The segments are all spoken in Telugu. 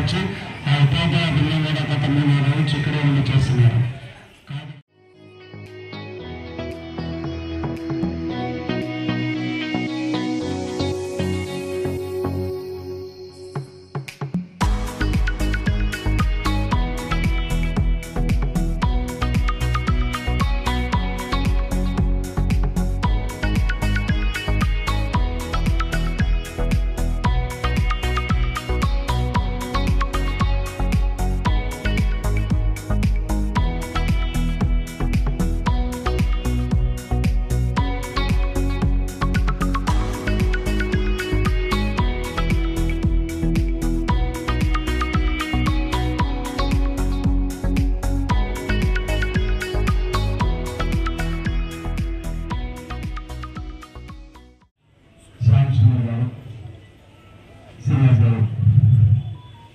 వచ్చి ఉపాధ్యాయ బిల్లు కూడా గత 3 రోజులు ఇక్కడే ఉండి చేస్తున్నారు.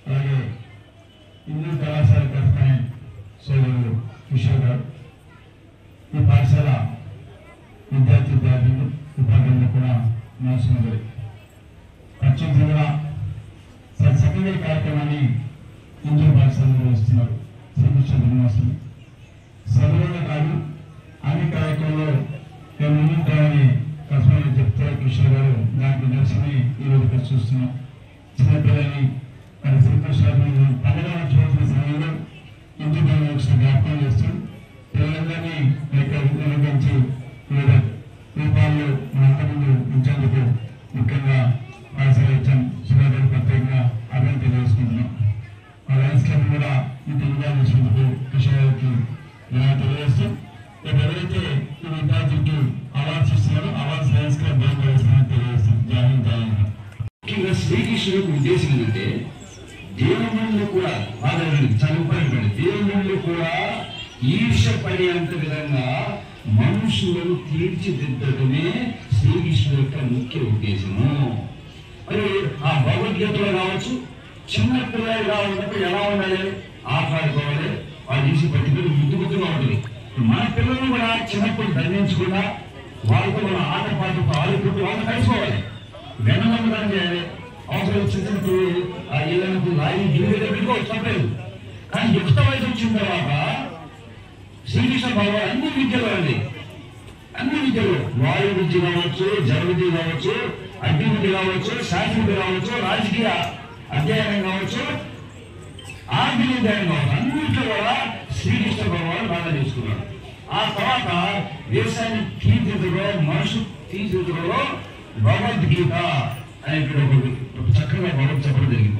అలాగే హిందూ కళాశాల కరెస్పాండెంట్ సోదరుడు కిషోర్ గారు, ఈ పాఠశాల విద్యార్థులు ఉపాధ్యాయులు కూడా నమస్కారం. ప్రత్యేకంగా సెకండరీ కార్యక్రమాన్ని హిందూ పాఠశాలలో నిర్వహిస్తున్నారు. శ్రీకృష్ణ జన్మాష్టమి సభలోనే కాదు అన్ని కార్యక్రమంలో మేము ముందుంటామని కరెస్పాండెంట్ చెప్తారు కిషోర్ గారు. దానికి నిరసనని ఈరోజు చూస్తున్నాం. చిన్నపిల్లల్ని శ్రీకృష్ణ పండుగ చూసిన సమయంలో ఇంటి జ్ఞాపకం చేస్తూ పిల్లలందరినీ నిర్వహించి వివిధ రూపాల్లో మన ముందు ఉంచేందుకు ముఖ్యంగా పాఠశాల ఇచ్చాం. సుధాకర్ ప్రత్యేకంగా అభివృద్ధి తెలియజేసుకుంటున్నాం. ఆ లయన్స్ క్లబ్ కూడా ఇంటి చేసినందుకు కిషోర్కి తెలియజేస్తూ రేపు ఎవరైతే ఈ విద్యార్థులకి అవార్డ్స్ ఇస్తున్నారో అవార్డ్స్ లయన్స్ క్లబ్ తెలియజేస్తామని తెలియజేస్తాం. ముఖ్యంగా శ్రీకృష్ణుడికి ఉద్దేశం ఏంటంటే దేవుళ్ళు కూడా చదువుకోండి, దేవుళ్ళు కూడా ఈర్ష పడేంత విధంగా మనుషులను తీర్చిదిద్దడమే శ్రీకృష్ణుడు యొక్క ముఖ్య ఉద్దేశము. మరి ఆ భగవద్గీతలో కావచ్చు, చిన్న పిల్లలు కావాలన్నప్పుడు ఎలా ఉండాలి, ఆకాడుకోవాలి, వాళ్ళు తీసి పట్టుకుని ముద్దుగా ఉంటుంది. మన పిల్లలు కూడా చిన్నప్పుడు దండించకుండా వాళ్ళతో మన ఆటపాటతో ఆడుకుంటూ వాళ్ళు కలిసిపోవాలి, వెనమదానం చేయాలి. అవసరం వచ్చినప్పుడు ఏదైనా లారీ దిగులో చెప్పలేదు. కానీ యుక్త వయసు వచ్చిన తర్వాత శ్రీకృష్ణ భగవాన్ అన్ని విద్యలు అండి, అన్ని విద్యలు, వాయు విద్య కావచ్చు, జల విద్య కావచ్చు, అగ్ని విద్య కావచ్చు, శాస్త్ర విద్య కావచ్చు, రాజకీయ అధ్యయనం కావచ్చు, ఆర్థిక అధ్యయనం కావచ్చు, అన్నింటిలో కూడా శ్రీకృష్ణ భగవాన్ బాగా చేసుకున్నాడు. ఆ తర్వాత దేశాన్ని తీర్చిదిద్దులో, మనుషు తీర్చిదిద్దులో భగవద్గీత అనేటువంటి ఒక చక్కగా భగవత్ చెప్పడం జరిగింది.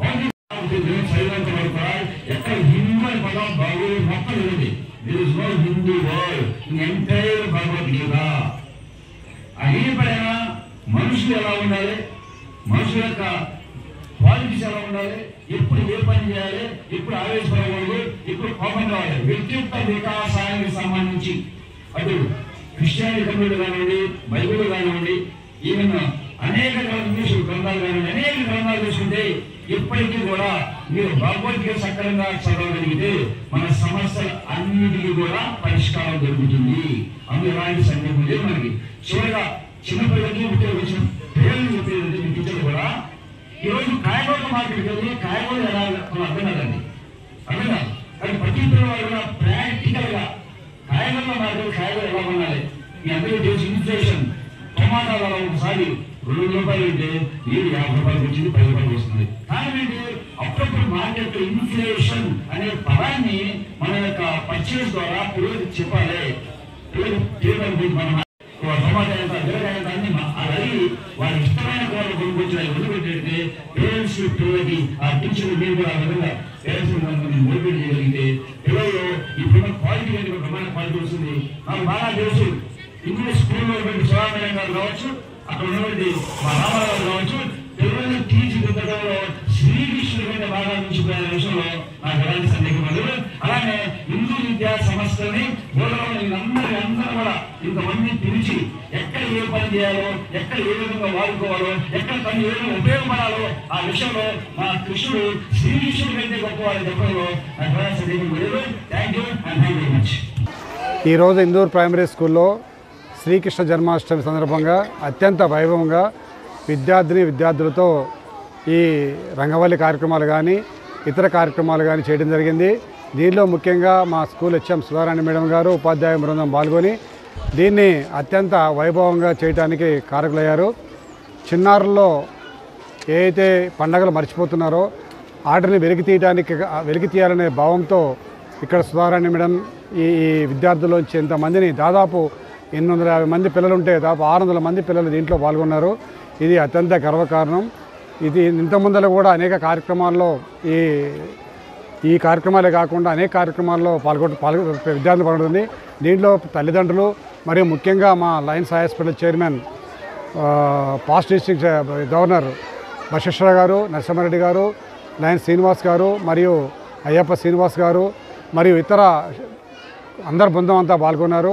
భగవద్గీతలో చదివేంత వరకు కూడా ఎక్కడ హిందూ అని పదం భగవద్ మొత్తం ఉంది. There is no Hindu word in entire Bhagavad Gita. అది పైన మనుషులు ఎలా ఉండాలి, మనుషుల యొక్క క్వాలిటీస్ ఎలా ఉండాలి, ఎప్పుడు ఏ పని చేయాలి, ఎప్పుడు ఆవేశపడకూడదు, ఎప్పుడు కోపం కావాలి, వ్యక్తిత్వ వికాసానికి సంబంధించి అటు క్రిస్టియానిటీ కమ్యూనిటీ కానివ్వండి, బైబిల్ కానివ్వండి, ఈవెన్ అనేక ఇంగ్లీష్ గ్రంథాలు కానివ్వండి, అనేక గ్రంథాలు తీసుకుంటే ఇప్పటికీ కూడా మీరు భగవద్గీత సక్రమంగా చదవగలిగితే మన సమస్యలు అన్నిటికీ కూడా పరిష్కారం దొరుకుతుంది. అందులో ఎలాంటి సందేహం లేదు మనకి. చివరిగా చిన్నపిల్లలకి ఉపయోగించిన పేర్లు చెప్పేది టీచర్లు కూడా ఈరోజు కాయగూరల మార్కెట్కి వెళ్ళి కాయగూరలు ఎలా అర్థం కాదండి, అర్థం కాదు. కానీ ప్రతి పిల్లలు కూడా ప్రాక్టికల్ గా కాయగూరల మార్కెట్ కాయగూర ఎలా కొనాలి, మీ అందరికీ తెలిసి ఇన్ఫ్లేషన్ టమాటాల ఒకసారి 2 రూపాయలు అయితే మీరు 50 రూపాయలకు వచ్చింది, 10 రూపాయలు వస్తుంది. కానీ అప్పుడప్పుడు మార్కెట్ ఇన్ఫ్లేషన్ అనే పదాన్ని మన యొక్క పర్చేస్ ద్వారా పిల్లలకి చెప్పాలి. పిల్లలకి మనం టమాటా ఎంత, బీరకాయ ఎంత అన్ని అడిగి వాళ్ళ ఇష్టమైన కూరలు కొనుక్కొచ్చి వదిలిపెట్టేస్తే పేరెంట్స్ పిల్లలకి ఆ టీచర్లు మీరు కూడా ఆ విధంగా పేరెంట్స్ మోటివేట్ చేయగలిగితే పిల్లలు ఇప్పుడున్న క్వాలిటీ అనేది ఒక ప్రమాణ క్వాలిటీ వస్తుంది. నాకు బాగా తెలుసు, ఇంగ్లీష్ స్కూల్లో శివారాయణ గారు కావచ్చు, అక్కడ ఉన్నటువంటి మా రామారావు కావచ్చు, పిల్లల్ని తీర్చిదిద్దడంలో శ్రీకృష్ణుడి బాగా మించిపోయిన విషయంలో నాకు ఎలాంటి సందేహం లేదు. అలానే హిందూ విద్యా సంస్థని అందరూ కూడా ఇంతమంది పిలిచి ఎక్కడ ఏ పని చేయాలో, ఎక్కడ ఏ విధంగా వాడుకోవాలో, ఎక్కడ పని ఏ విధంగా ఉపయోగపడాలో ఆ విషయంలో మా కృష్ణుడు శ్రీకృష్ణుడి కంటే గొప్పవాడు చెప్పడంలో నాకు ఎలాంటి సందేహం లేదు. Thank you and thank you very much. ఈరోజు ఇందూర్ ప్రైమరీ స్కూల్లో శ్రీకృష్ణ జన్మాష్టమి సందర్భంగా అత్యంత వైభవంగా విద్యార్థులతో ఈ రంగవల్లి కార్యక్రమాలు కానీ ఇతర కార్యక్రమాలు కానీ చేయడం జరిగింది. దీనిలో ముఖ్యంగా మా స్కూల్ హెచ్ఎం సుధారాణి మేడం గారు ఉపాధ్యాయ బృందం పాల్గొని దీన్ని అత్యంత వైభవంగా చేయడానికి కారకులయ్యారు. చిన్నారుల్లో ఏదైతే పండగలు మర్చిపోతున్నారో వాటిని వెలికి తీయాలనే భావంతో ఇక్కడ సుధారాణి మేడం ఈ విద్యార్థుల్లోంచి ఎంతమందిని దాదాపు 850 మంది పిల్లలు ఉంటే దాదాపు 600 మంది పిల్లలు దీంట్లో పాల్గొన్నారు. ఇది అత్యంత గర్వకారణం. ఇది ఇంతకుముందర కూడా అనేక కార్యక్రమాల్లో ఈ కార్యక్రమాలే కాకుండా అనేక కార్యక్రమాల్లో విద్యార్థులు పాల్గొంటుంది. దీంట్లో తల్లిదండ్రులు మరియు ముఖ్యంగా మా Lions hospital chairman past district governor Basheshwara garu, Narasimha Reddy గారు, లయన్స్ శ్రీనివాస్ గారు మరియు అయ్యప్ప శ్రీనివాస్ గారు మరియు ఇతర అందరు బృందం అంతా పాల్గొన్నారు.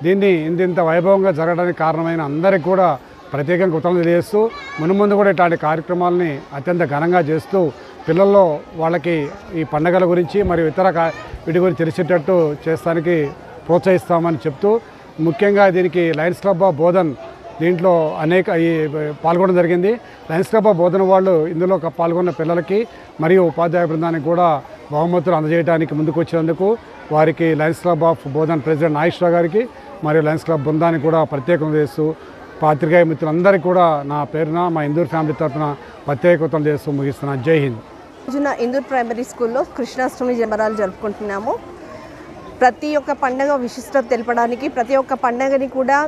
దీన్ని ఇంత వైభవంగా జరగడానికి కారణమైన అందరికీ కూడా ప్రత్యేకంగా కృతజ్ఞతలు తెలియజేస్తూ మున్ముందు కూడా ఇట్లాంటి కార్యక్రమాలని అత్యంత ఘనంగా చేస్తూ పిల్లల్లో వాళ్ళకి ఈ పండుగల గురించి మరియు ఇతర వీటి గురించి తెలిసేటట్టు చేస్తానికి ప్రోత్సహిస్తామని చెప్తూ ముఖ్యంగా దీనికి లయన్స్ క్లబ్ ఆఫ్ బోధన్ దీంట్లో పాల్గొనడం జరిగింది. లయన్స్ క్లబ్ ఆఫ్ బోధన వాళ్ళు ఇందులో పాల్గొన్న పిల్లలకి మరియు ఉపాధ్యాయ బృందానికి కూడా బహుమతులు అందజేయడానికి ముందుకు వచ్చినందుకు వారికి lions club of Bodhan president Nageswara Rao గారికి మరియు లయన్స్ క్లబ్ బృందానికి కూడా ప్రత్యేకంగా చేస్తూ పాత్రికేయ మిత్రులందరికీ కూడా నా పేరున మా ఇందూర్ ఫ్యామిలీ తరఫున ప్రత్యేకతలు చేస్తూ ముగిస్తున్నాను. జై హింద్. రోజున ఇందూర్ ప్రైమరీ స్కూల్లో కృష్ణాష్టమి సంబరాలు జరుపుకుంటున్నాము. ప్రతి ఒక్క పండుగ విశిష్టత తెలపడానికి ప్రతి ఒక్క పండుగని కూడా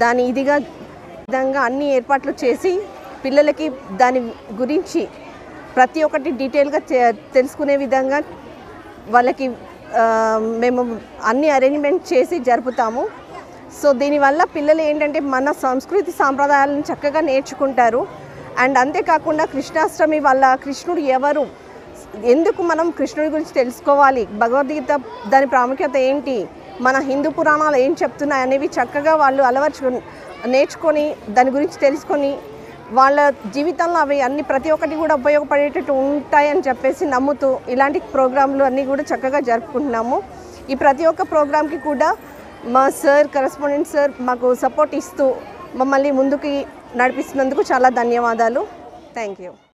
దాని విధంగా అన్ని ఏర్పాట్లు చేసి పిల్లలకి దాని గురించి ప్రతి ఒక్కటి డీటెయిల్గా తెలుసుకునే విధంగా వాళ్ళకి మేము అన్ని అరేంజ్మెంట్ చేసి జరుపుతాము. సో దీనివల్ల పిల్లలు ఏంటంటే మన సంస్కృతి సాంప్రదాయాలను చక్కగా నేర్చుకుంటారు. అండ్ అంతేకాకుండా కృష్ణాష్టమి వల్ల కృష్ణుడు ఎవరు, ఎందుకు మనం కృష్ణుడి గురించి తెలుసుకోవాలి, భగవద్గీత దాని ప్రాముఖ్యత ఏంటి, మన హిందూ పురాణాలు ఏం చెప్తున్నాయి అనేవి చక్కగా వాళ్ళు నేర్చుకొని దాని గురించి తెలుసుకొని వాళ్ళ జీవితంలో అవి అన్ని ప్రతి ఒక్కటి కూడా ఉపయోగపడేటట్టు ఉంటాయని చెప్పేసి నమ్ముతూ ఇలాంటి ప్రోగ్రాంలు అన్నీ కూడా చక్కగా జరుపుకుంటున్నాము. ఈ ప్రతి ఒక్క ప్రోగ్రాంకి కూడా మా సార్ కరెస్పాండెంట్ సార్ మాకు సపోర్ట్ ఇస్తూ మమ్మల్ని ముందుకు నడిపిస్తున్నందుకు చాలా ధన్యవాదాలు. Thank you.